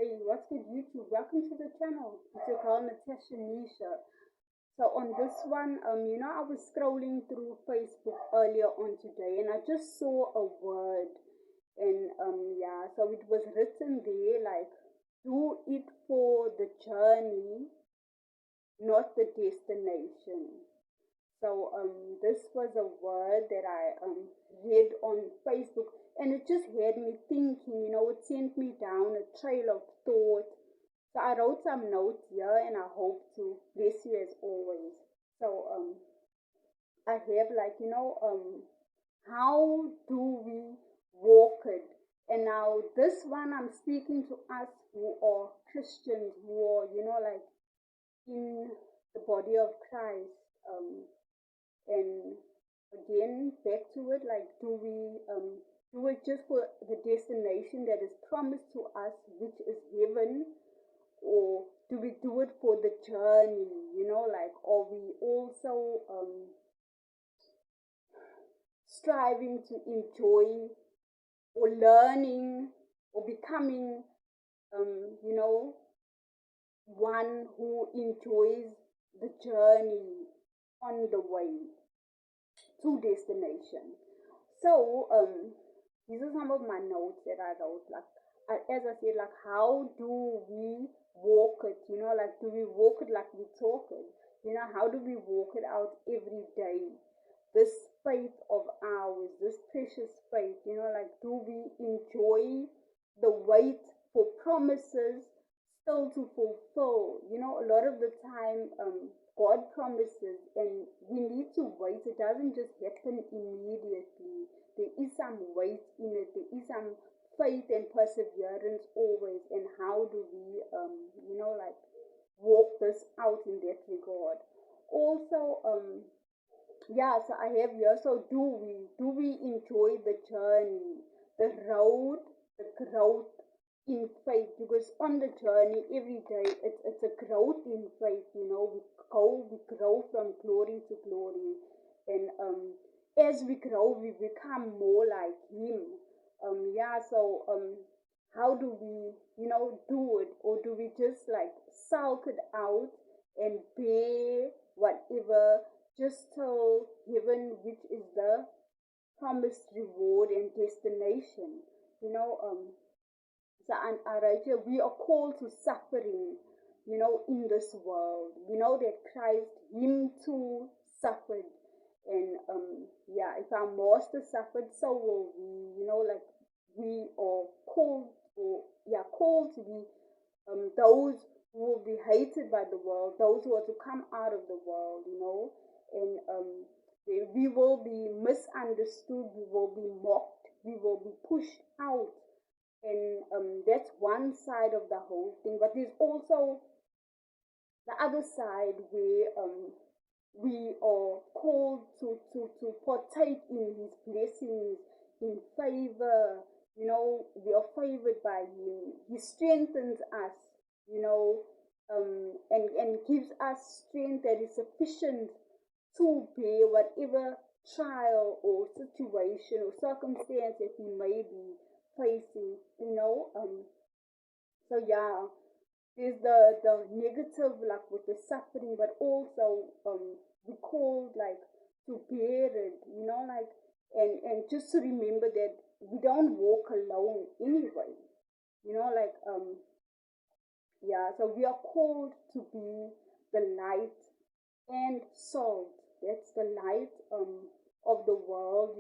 Hey, what's good, YouTube? Welcome to the channel. It's your girl Natasha Nisha. So on this one, I was scrolling through Facebook earlier on today, and I just saw a word, and so it was written there like, "Do it for the journey, not the destination." So this was a word that I read on Facebook, and it just had me thinking. It sent me down a trail of thought. So I wrote some notes here, and I hope to bless you as always. So I have how do we walk it? And now this one I'm speaking to us who are Christians, who are in the body of Christ. And again, back to it, like, do it just for the destination that is promised to us, which is heaven, or do we do it for the journey? Like, are we also striving to enjoy or learning or becoming, you know, one who enjoys the journey on the way to destination? So, these are some of my notes that I wrote. Like, as I said, like, how do we walk it? Like, do we walk it like we talk it? How do we walk it out every day? This faith of ours, this precious faith, like, do we enjoy the wait for promises still to fulfill? A lot of the time, God promises, and we need to wait. It doesn't just happen immediately. There is some wait in it. There is some faith and perseverance always. And how do we, like, walk this out in that regard? Also, so I have here. So do we enjoy the journey, the road, the growth in faith? Because on the journey every day, it's a growth in faith. We grow from glory to glory, and as we grow, we become more like Him. So how do we, do it, or do we just like sulk it out and bear whatever just till heaven, which is the promised reward and destination? So I write here, we are called to suffering, in this world. We know that Christ, Him too, suffered. And if our Master suffered, so will we. Like, we are called to be those who will be hated by the world, those who are to come out of the world, and we will be misunderstood, we will be mocked, we will be pushed out, and that's one side of the whole thing. But there's also the other side where we are called to partake in His blessings, in favor. We are favored by Him. He strengthens us, and gives us strength that is sufficient to bear whatever trial or situation or circumstance that we may be facing. So there's the negative, like with the suffering, but also we called like to bear it, like, and just to remember that we don't walk alone anyway, like, so we are called to be the light and salt. That's the light of the world.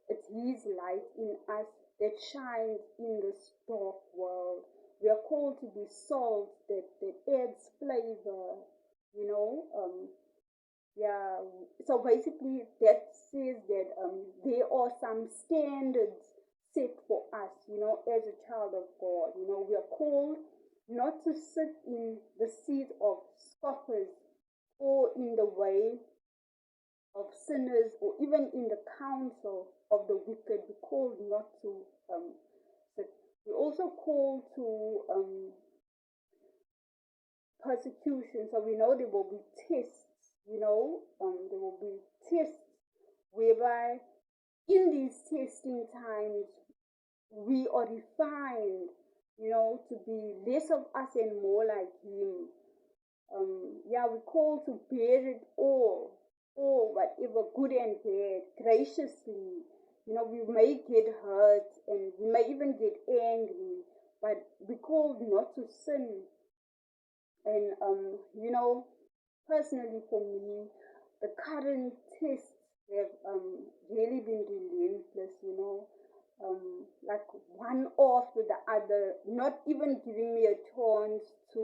It's His light in us that shines in this dark world. We are called to be salt that adds flavor, you know. Yeah, so basically that says that there are some standards set for us, as a child of God. We are called not to sit in the seat of scoffers or in the way of sinners or even in the counsel of the wicked. We're called not to sit. We're also called to persecution. So we know there will be tests, there will be tests whereby in these testing times we are refined, to be less of us and more like him. Yeah, we call to bear it all, whatever, good and bad, graciously. You know, we may get hurt and we may even get angry, but we call not to sin. And you know, personally for me, the current tests have really been relentless, you know. Like one after the other, not even giving me a chance to,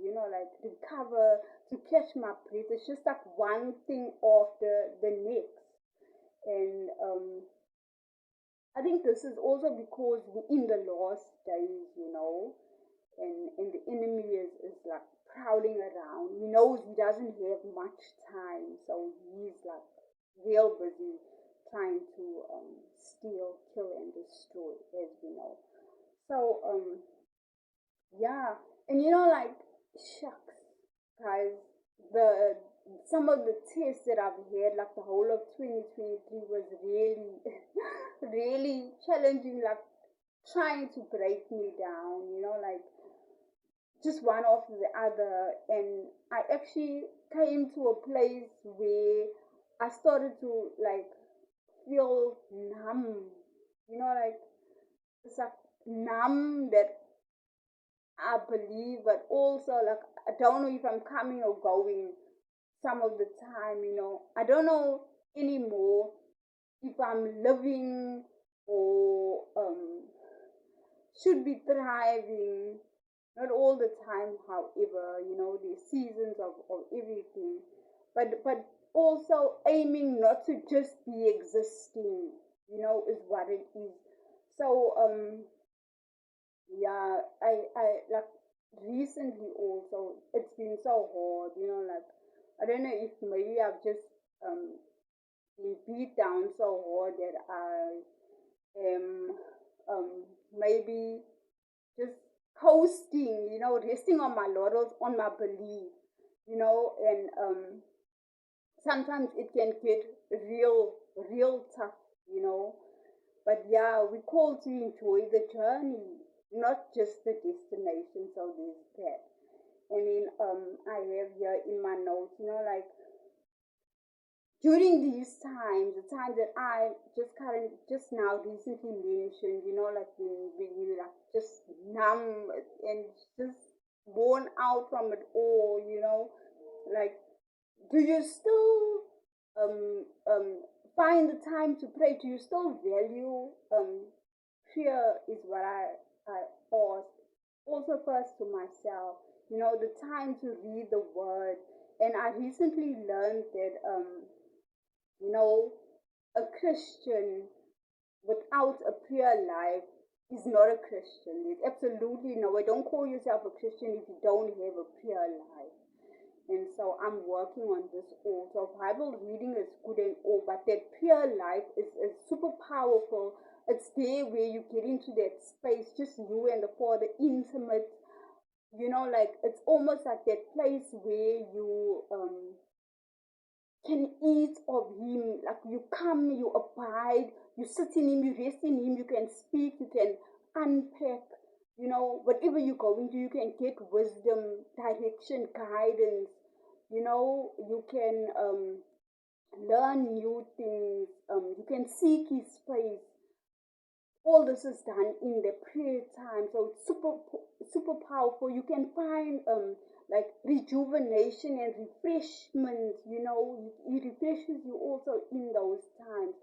you know, like recover, to catch my breath. It's just like one thing after the next. And I think this is also because we're in the last days, you know, and the enemy is like prowling around. He knows he doesn't have much time, so he's like real busy trying to steal, kill, and destroy, as we know. So yeah, and you know, like shucks, guys, the some of the tests that I've had, like the whole of 2023, was really, really challenging. Like trying to break me down, you know, like just one after the other. And I actually came to a place where I started to like feel numb, you know, like it's like numb that I believe, but also like I don't know if I'm coming or going some of the time, you know. I don't know anymore if I'm living or should be thriving. Not all the time, however, you know, the seasons of everything. But also aiming not to just be existing, you know, is what it is. So yeah, I like recently also it's been so hard, you know, like I don't know if maybe I've just been beat down so hard that I am maybe just coasting, you know, resting on my laurels, on my belief, you know, and sometimes it can get real tough, you know. But yeah, we call to enjoy the journey, not just the destination. So there's that. And then I have here in my notes, you know, like during these times, the times that I just now recently mentioned, you know, like when you like just numb and just worn out from it all, you know, like do you still find the time to pray? Do you still value prayer? Is what I ask. Also, first to myself, you know, the time to read the word. And I recently learned that you know, a Christian without a prayer life is not a Christian. There's absolutely no way. Don't call yourself a Christian if you don't have a prayer life. And so I'm working on this also. Bible reading is good and all, but that prayer life is super powerful. It's there where you get into that space, just you and the Father, intimate. You know, like it's almost like that place where you can eat of him. Like you come, you abide, you sit in him, you rest in him, you can speak, you can unpack, you know, whatever you're going through, you can get wisdom, direction, guidance, you know, you can learn new things, you can seek his face. All this is done in the prayer time, so it's super powerful. You can find like rejuvenation and refreshment, you know. He refreshes you also in those times.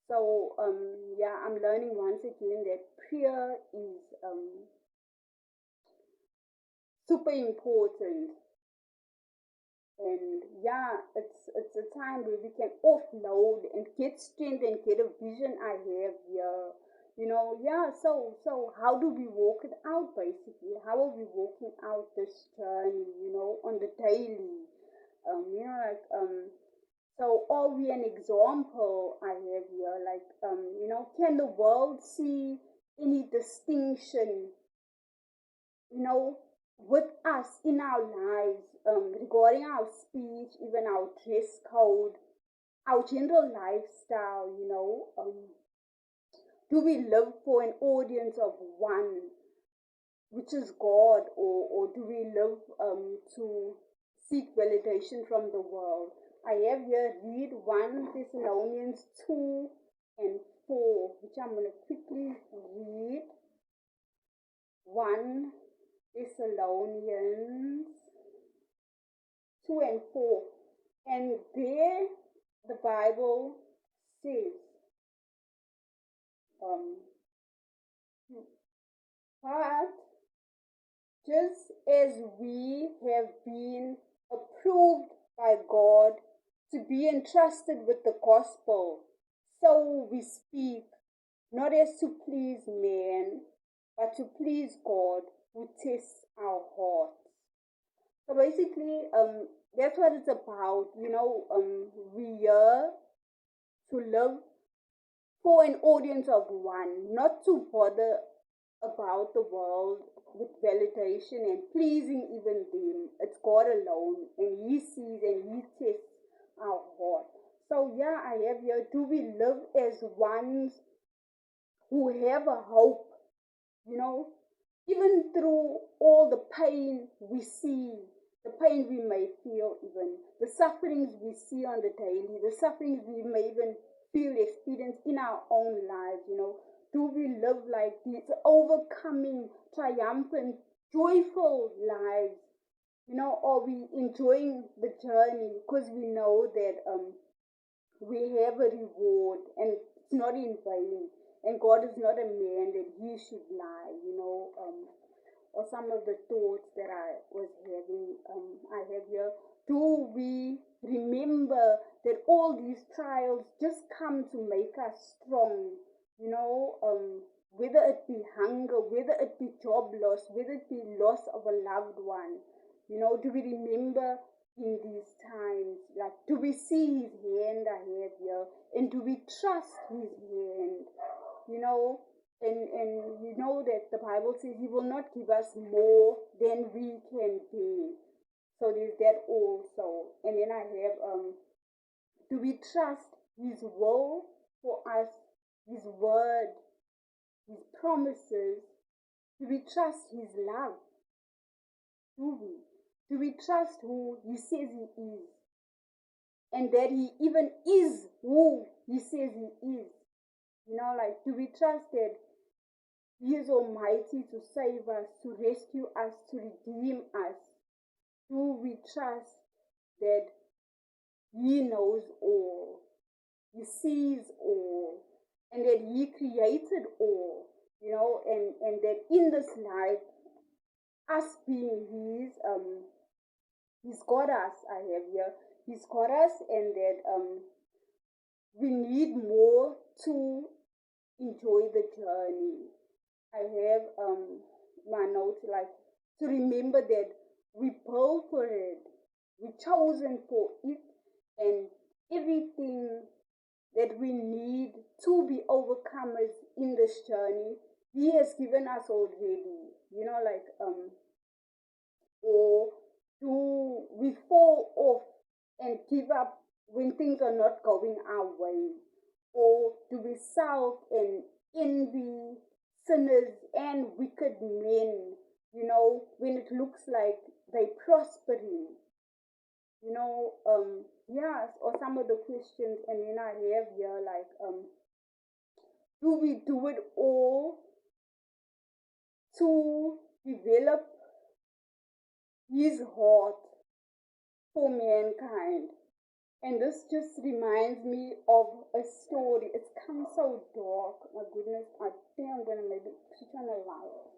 So yeah, I'm learning once again that prayer is super important. And yeah, it's a time where we can offload and get strength and get a vision I have here. You know, yeah, so how do we walk it out basically? How are we walking out this journey, you know, on the daily? You know, like so are we an example I have here? Like you know, can the world see any distinction, you know, with us in our lives, regarding our speech, even our dress code, our general lifestyle, you know? Do we live for an audience of one? which is God, or do we live to seek validation from the world? I have here, read 1 Thessalonians 2 and 4, which I'm going to quickly read. 1 Thessalonians 2 and 4. And there the Bible says, but just as we have been approved by God to be entrusted with the gospel, so we speak, not as to please man, but to please God who tests our hearts. So basically, that's what it's about. We here to live for an audience of one, not to bother about the world with validation and pleasing even them. It's God alone, and He sees and He tests our heart. So yeah, I have here, do we live as ones who have a hope, even through all the pain we see, the pain we may feel, even the sufferings we see on the daily, the sufferings we may even feel, experience in our own lives, do we live like these overcoming, triumphant, joyful lives, are we enjoying the journey because we know that we have a reward and it's not in vain, and God is not a man that He should lie, or some of the thoughts that I was having, I have here. Do we remember that all these trials just come to make us strong? Whether it be hunger, whether it be job loss, whether it be loss of a loved one, do we remember in these times? Like, do we see His hand I have here? And do we trust His hand? And you know that the Bible says He will not give us more than we can bear. So there's that also. And then I have, do we trust His will for us, His word, His promises? Do we trust His love? Do we? Do we trust who He says He is? And that He even is who He says He is? Do we trust that He is almighty to save us, to rescue us, to redeem us? Do we trust that He knows all, He sees all, and that He created all, and that in this life, us being He's got us, I have here, He's got us, and that we need more to enjoy the journey. I have my notes, like, to remember that we built for it, we chosen for it, and everything that we need to be overcomers in this journey, He has given us already. Or do we fall off and give up when things are not going our way? Or do we self and envy sinners and wicked men, when it looks like they prospering? Yes, or some of the questions, and then I have here, like, do we do it all to develop His heart for mankind? And this just reminds me of a story. It's come so dark. My goodness, I think I'm going to maybe switch on a light.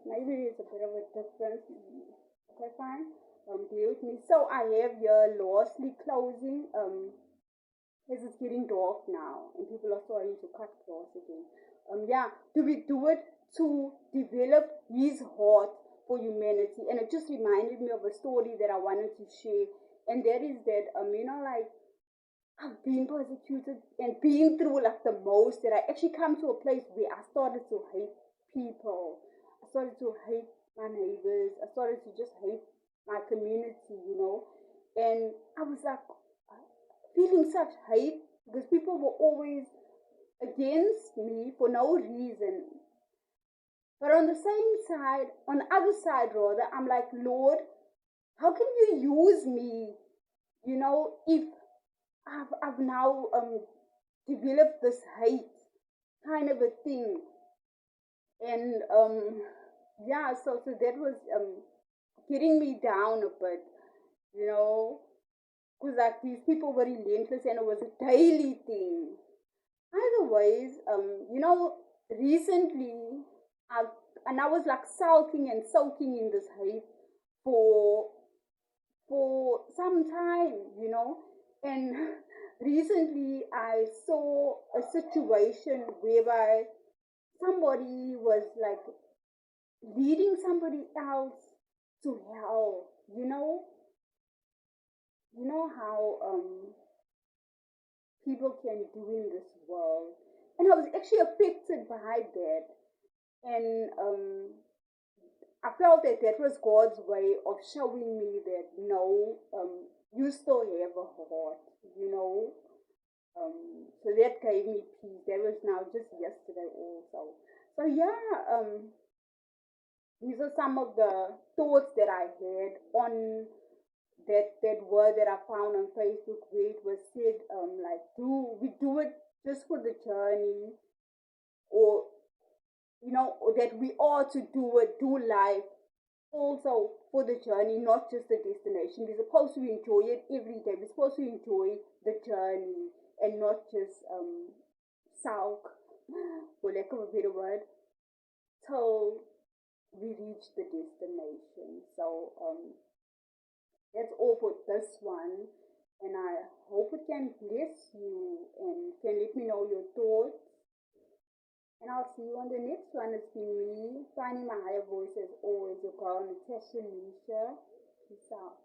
Maybe it's a bit of a difference. Okay, fine. Deal with me. So I have here, lastly, closing. As it's getting dark now, and people are starting to cut class again. Do we do it to develop His heart for humanity? And it just reminded me of a story that I wanted to share, and that is that I've been persecuted and been through like the most, that I actually come to a place where I started to hate people. I started to hate my neighbors. I started to just hate my community, and I was like feeling such hate because people were always against me for no reason. But on the same side, on the other side rather, I'm like, Lord, how can you use me? If I've now developed this hate kind of a thing. And yeah, so that was getting me down a bit, you know, because like these people were relentless and it was a daily thing. Either ways, recently I I was like sulking and soaking in this hate for some time, and recently I saw a situation whereby somebody was like leading somebody else to hell. How people can do in this world, and I was actually affected by that, and I felt that that was God's way of showing me that no, you still have a heart, you know. So that gave me peace. That was now just yesterday also. So yeah, these are some of the thoughts that I had on that word that I found on Facebook where it was said, like, do we do it just for the journey, or or that we are to do life also for the journey, not just the destination. We're supposed to enjoy it every day. We're supposed to enjoy the journey and not just sulk, for lack of a better word, till we reach the destination. So that's all for this one. And I hope it can bless you and can let me know your thoughts. And I'll see you on the next one. It's been me, finding my higher voice as always, your girl, Natasha Nisha. Peace out.